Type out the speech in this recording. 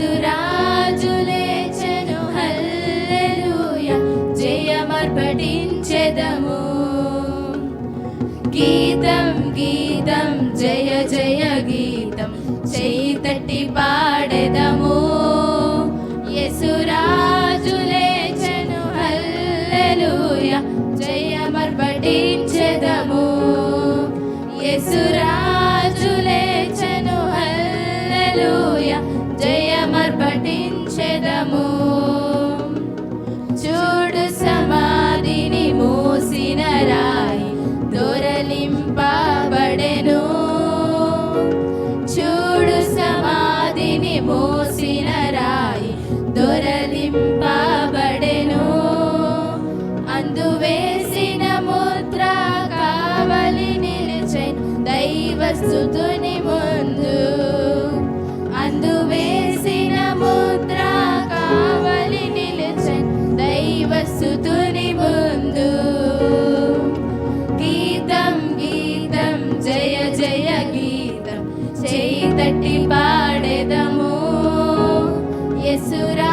యేసురాజు లేచెను హల్లెలూయా జయమర్పటించెదము. గీతం గీతం జయ జయ గీతం చెయ్యి తట్టి పాడెదము. యేసురాజు లేచెను హల్లెలూయా జయమర్పటించెదము. యేసురాజు లేచెను హల్లెలూయా జయమర్పటించెదము. చూడు సమాధిని మూసిన రాయి దొరలింపబడెను. చూడు సమాధిని మూసిన రాయి దొరలింపబడెను. అందువేసిన ముద్ర కావలి నిలిచెను దైవస్తుతుని ముందు. అందువేసిన ముద్ర కావలి నిలిచెను దైవస్తుతుని ముందు. గీతం గీతం జయ జయ గీతం చెయ్యి తట్టి పాడెదము. యేసురా